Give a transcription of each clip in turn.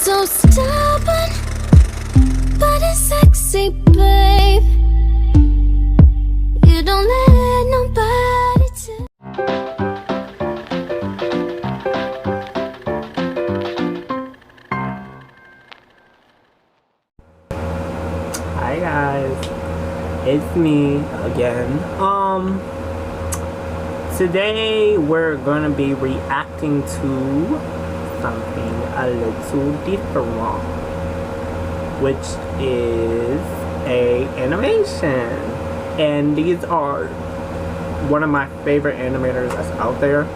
so stubborn, but it's sexy, babe. You don't let nobody tell. Hi guys, it's me again. Today we're gonna be reacting to something a little different, which is a animation, and these are one of my favorite animators that's out there.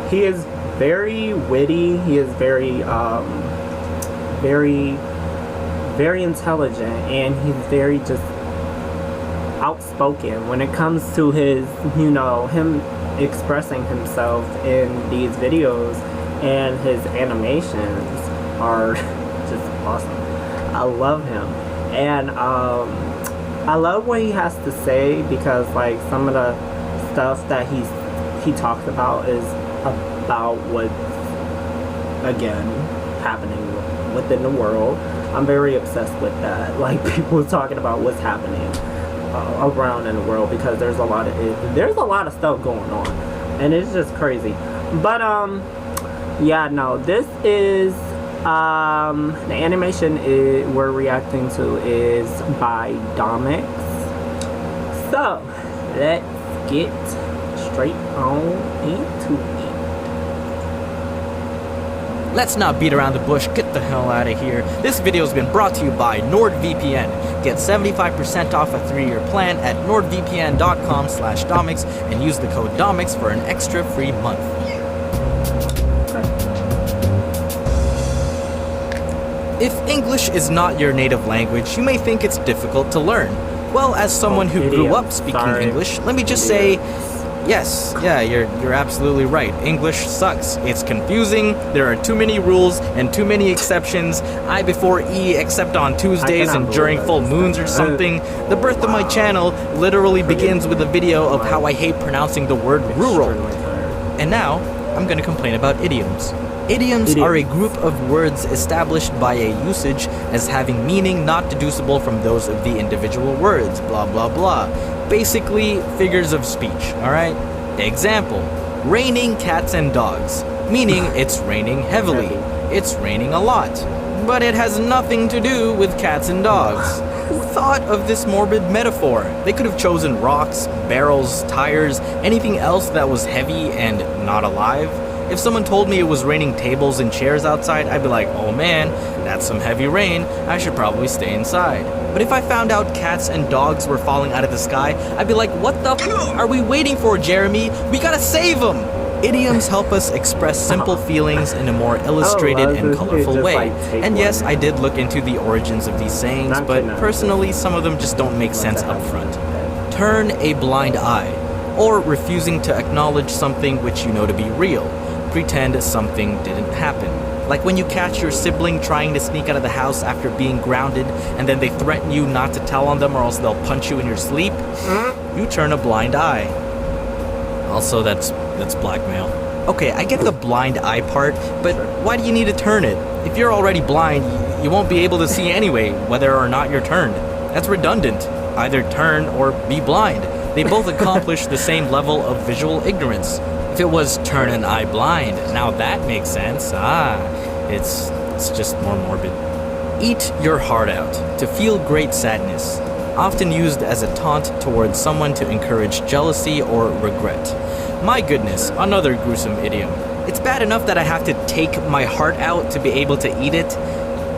He is very witty. He is very very intelligent, and he's very just outspoken when it comes to his, him expressing himself in these videos, and his animations are just awesome. I love him, and I love what he has to say, because like some of the stuff that he talks about is about what's again happening within the world. I'm very obsessed with that, like people talking about what's happening around in the world, because there's a lot of stuff going on, and it's just crazy. But yeah, no, this is the animation we're reacting to is by Domics. So let's get straight on into it. Let's not beat around the bush, get the hell out of here. This video has been brought to you by NordVPN. Get 75% off a 3-year plan at nordvpn.com/Domics and use the code Domics for an extra free month. If English is not your native language, you may think it's difficult to learn. Well, as someone who grew up speaking English, let me just say, yes, yeah, you're absolutely right. English sucks. It's confusing, there are too many rules and too many exceptions. I before E except on Tuesdays and during full moons or something. The birth of my channel literally begins with a video of how I hate pronouncing the word rural. And now, I'm gonna complain about idioms. Idioms are a group of words established by a usage as having meaning not deducible from those of the individual words, blah blah blah. Basically, figures of speech, alright? Example, raining cats and dogs, meaning it's raining heavily, it's raining a lot, but it has nothing to do with cats and dogs. Who thought of this morbid metaphor? They could have chosen rocks, barrels, tires, anything else that was heavy and not alive. If someone told me it was raining tables and chairs outside, I'd be like, oh man, that's some heavy rain, I should probably stay inside. But if I found out cats and dogs were falling out of the sky, I'd be like, what the f are we waiting for, Jeremy? We gotta save them! Idioms help us express simple feelings in a more illustrated and colorful way. And yes, I did look into the origins of these sayings, but personally, some of them just don't make sense up front. Turn a blind eye, or refusing to acknowledge something which you know to be real. Pretend something didn't happen. Like when you catch your sibling trying to sneak out of the house after being grounded, and then they threaten you not to tell on them or else they'll punch you in your sleep. You turn a blind eye. Also, that's blackmail. Okay, I get the blind eye part, but why do you need to turn it? If you're already blind, you won't be able to see anyway, whether or not you're turned. That's redundant. Either turn or be blind. They both accomplish the same level of visual ignorance. If it was turn an eye blind, now that makes sense. It's just more morbid. Eat your heart out, to feel great sadness. Often used as a taunt towards someone to encourage jealousy or regret. My goodness, another gruesome idiom. It's bad enough that I have to take my heart out to be able to eat it,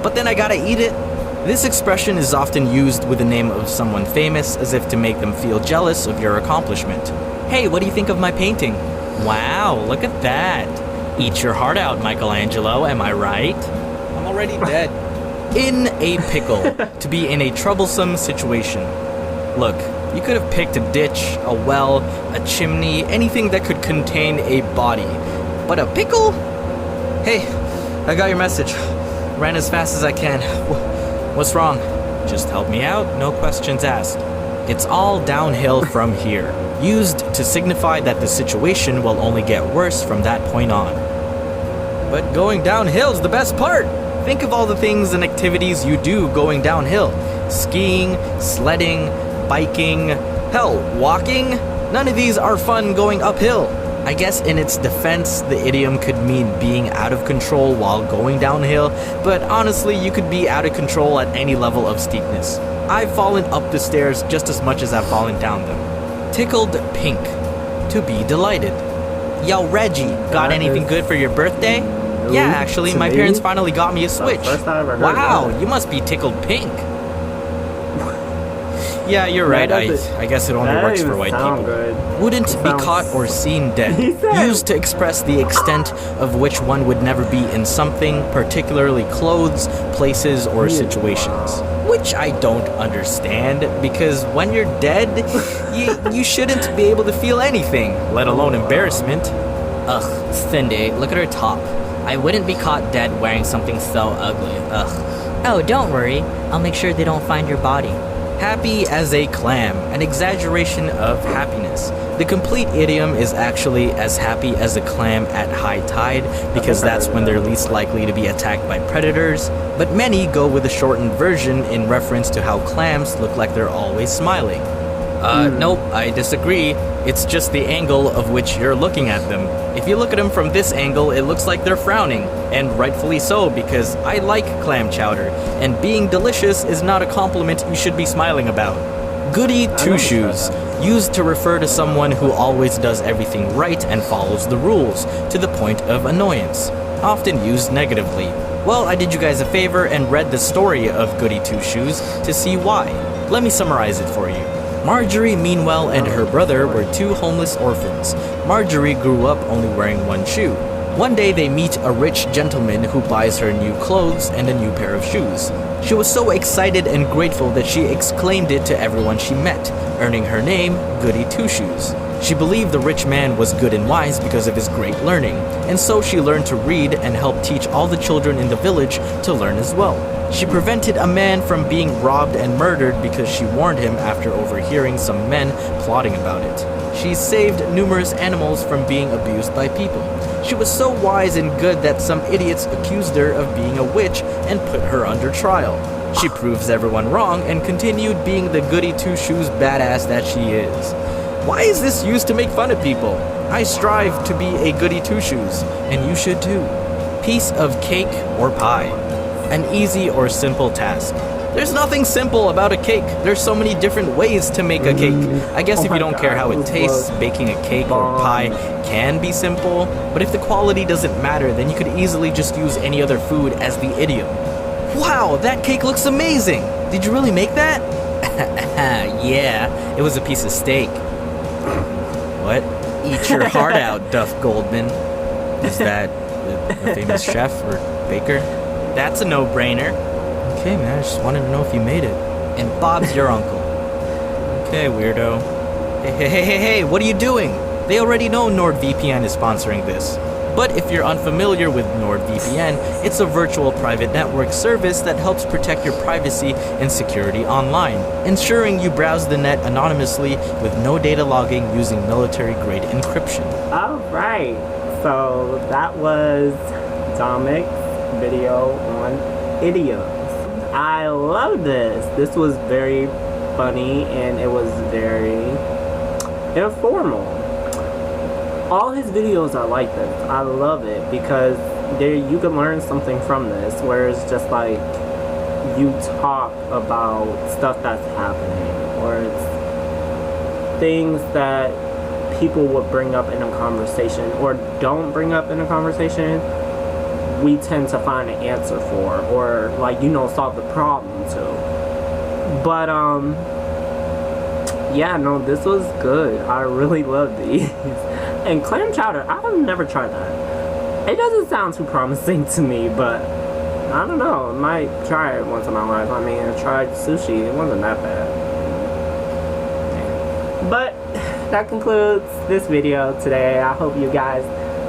but then I gotta eat it. This expression is often used with the name of someone famous as if to make them feel jealous of your accomplishment. Hey, what do you think of my painting? Wow, look at that. Eat your heart out, Michelangelo, am I right? I'm already dead. In a pickle, to be in a troublesome situation. Look, you could have picked a ditch, a well, a chimney, anything that could contain a body. But a pickle? Hey, I got your message. Ran as fast as I can. What's wrong? Just help me out, no questions asked. It's all downhill from here. Used to signify that the situation will only get worse from that point on. But going downhill's the best part. Think of all the things and activities you do going downhill. Skiing, sledding, biking, hell, walking. None of these are fun going uphill. I guess in its defense, the idiom could mean being out of control while going downhill, but honestly, you could be out of control at any level of steepness. I've fallen up the stairs just as much as I've fallen down them. Tickled pink. To be delighted. Yo, Reggie, got anything good for your birthday? Yeah, actually, my parents finally got me a Switch. Wow, you must be tickled pink. Yeah, you're right. I guess it only works for white people. Wouldn't be caught or seen dead. Used to express the extent of which one would never be in something, particularly clothes, places, or situations. Which I don't understand, because when you're dead, you shouldn't be able to feel anything, let alone embarrassment. Ugh, Cindy, look at her top. I wouldn't be caught dead wearing something so ugly. Ugh. Oh, don't worry. I'll make sure they don't find your body. Happy as a clam, an exaggeration of happiness. The complete idiom is actually as happy as a clam at high tide, because that's when they're least likely to be attacked by predators, but many go with a shortened version in reference to how clams look like they're always smiling. Nope, I disagree. It's just the angle of which you're looking at them. If you look at them from this angle, it looks like they're frowning, and rightfully so, because I like clam chowder, and being delicious is not a compliment you should be smiling about. Goody two-shoes, used to refer to someone who always does everything right and follows the rules, to the point of annoyance, often used negatively. Well, I did you guys a favor and read the story of Goody Two-Shoes to see why. Let me summarize it for you. Marjorie, meanwhile, and her brother were two homeless orphans. Marjorie grew up only wearing one shoe. One day they meet a rich gentleman who buys her new clothes and a new pair of shoes. She was so excited and grateful that she exclaimed it to everyone she met, earning her name Goody Two-Shoes. She believed the rich man was good and wise because of his great learning, and so she learned to read and helped teach all the children in the village to learn as well. She prevented a man from being robbed and murdered because she warned him after overhearing some men plotting about it. She saved numerous animals from being abused by people. She was so wise and good that some idiots accused her of being a witch and put her under trial. She proves everyone wrong and continued being the Goody Two-Shoes badass that she is. Why is this used to make fun of people? I strive to be a Goody Two-Shoes, and you should too. Piece of cake or pie. An easy or simple task. There's nothing simple about a cake. There's so many different ways to make a cake. I guess if you don't care how it tastes, baking a cake or pie can be simple, but if the quality doesn't matter, then you could easily just use any other food as the idiom. Wow, that cake looks amazing! Did you really make that? Yeah, it was a piece of steak. What? Eat your heart out, Duff Goldman. Is that a famous chef or baker? That's a no-brainer. Okay, man, I just wanted to know if you made it. And Bob's your uncle. Okay, weirdo. Hey, what are you doing? They already know NordVPN is sponsoring this. But if you're unfamiliar with NordVPN, it's a virtual private network service that helps protect your privacy and security online, ensuring you browse the net anonymously with no data logging using military-grade encryption. Alright, so that was Domic's video on idioms. I love this. This was very funny and it was very informal. All his videos are like this. I love it because you can learn something from this, where it's just like you talk about stuff that's happening, or it's things that people would bring up in a conversation or don't bring up in a conversation. We tend to find an answer for, or solve the problem to. But yeah, no, this was good. I really love these. And clam chowder, I've never tried that. It doesn't sound too promising to me, but I don't know. I might try it once in my life. I mean, I tried sushi. It wasn't that bad. But that concludes this video today. I hope you guys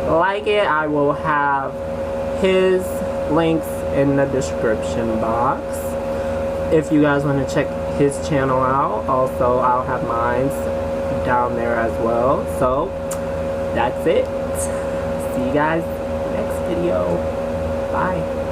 like it. I will have his links in the description box if you guys want to check his channel out. Also, I'll have mine down there as well. So that's it. See you guys next time. video. Bye.